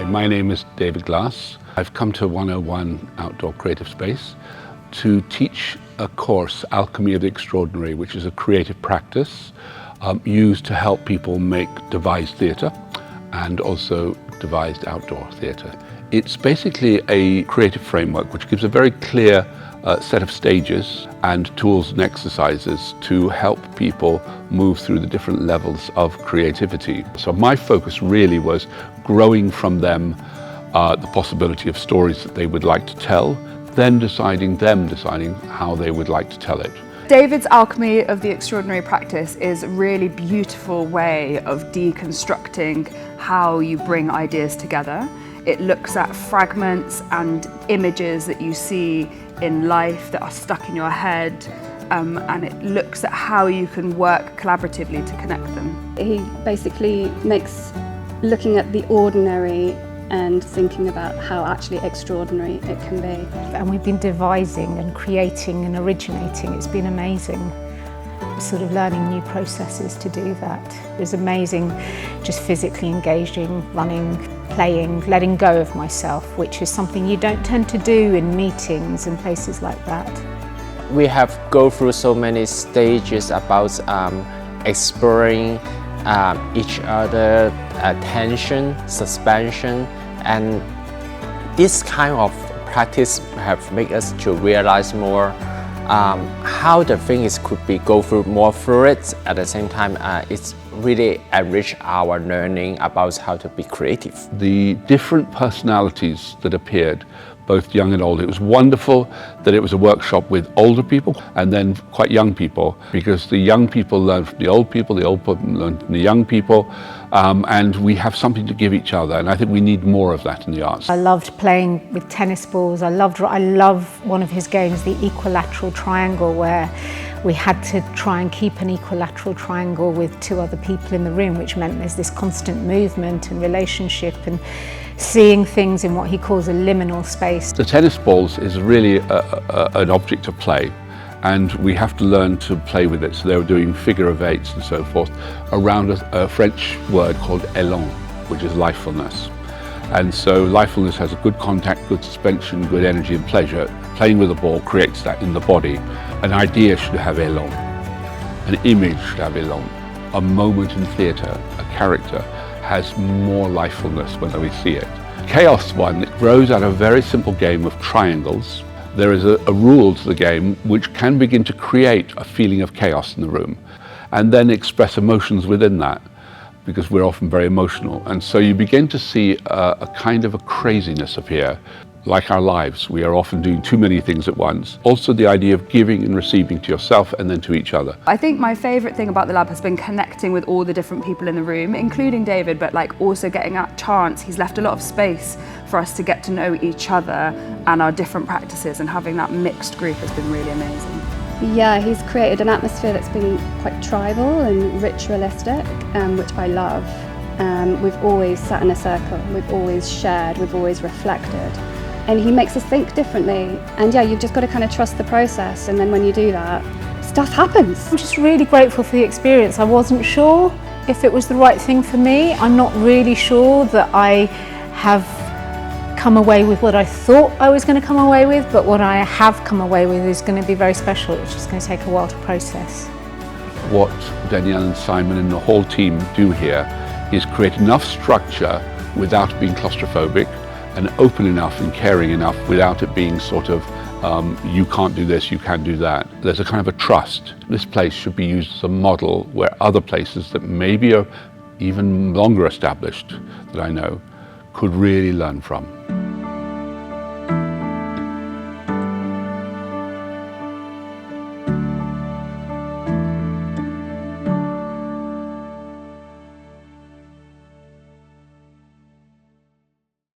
My name is David Glass. I've come to 101 Outdoor Creative Space to teach a course, Alchemy of the Extraordinary, which is a creative practice used to help people make devised theatre and also devised outdoor theatre. It's basically a creative framework which gives a very clear set of stages and tools and exercises to help people move through the different levels of creativity. So my focus really was growing from them the possibility of stories that they would like to tell, then deciding how they would like to tell it. David's Alchemy of the Extraordinary practice is a really beautiful way of deconstructing how you bring ideas together. It looks at fragments and images that you see in life that are stuck in your head, and it looks at how you can work collaboratively to connect them. He basically makes looking at the ordinary and thinking about how actually extraordinary it can be. And we've been devising and creating and originating. It's been amazing, sort of learning new processes to do that. It was amazing just physically engaging, running, playing, letting go of myself, which is something you don't tend to do in meetings and places like that. We have go through so many stages about exploring each other, attention, suspension, and this kind of practice have made us to realize more how the things could be go through more fluid. At the same time, it's really enrich our learning about how to be creative. The different personalities that appeared, both young and old. It was wonderful that it was a workshop with older people and then quite young people, because the young people learn from the old people people learn from the young people, and we have something to give each other, and I think we need more of that in the arts. I loved playing with tennis balls. I love one of his games, the equilateral triangle, where we had to try and keep an equilateral triangle with two other people in the room, which meant there's this constant movement and relationship and seeing things in what he calls a liminal space. The tennis balls is really an object of play, and we have to learn to play with it. So they were doing figure of eights and so forth around a French word called élan, which is lifefulness. And so lifefulness has a good contact, good suspension, good energy and pleasure. Playing with the ball creates that in the body. An idea should have élan. An image should have élan. A moment in theatre, a character, has more lifefulness when we see it. Chaos one, it grows out of a very simple game of triangles. There is a rule to the game which can begin to create a feeling of chaos in the room and then express emotions within that, because we're often very emotional. And so you begin to see a kind of a craziness appear. Like our lives, we are often doing too many things at once. Also the idea of giving and receiving to yourself and then to each other. I think my favourite thing about the lab has been connecting with all the different people in the room, including David, but like also getting that chance. He's left a lot of space for us to get to know each other and our different practices, and having that mixed group has been really amazing. Yeah, he's created an atmosphere that's been quite tribal and ritualistic, which I love. We've always sat in a circle, we've always shared, we've always reflected. And he makes us think differently. And yeah, you've just got to kind of trust the process, and then when you do that, stuff happens. I'm just really grateful for the experience. I wasn't sure if it was the right thing for me. I'm not really sure that I have come away with what I thought I was going to come away with, but what I have come away with is going to be very special. It's just going to take a while to process. What Danielle and Simon and the whole team do here is create enough structure without being claustrophobic, and open enough and caring enough without it being sort of, you can't do this, you can do that. There's a kind of a trust. This place should be used as a model where other places that maybe are even longer established, that I know, could really learn from.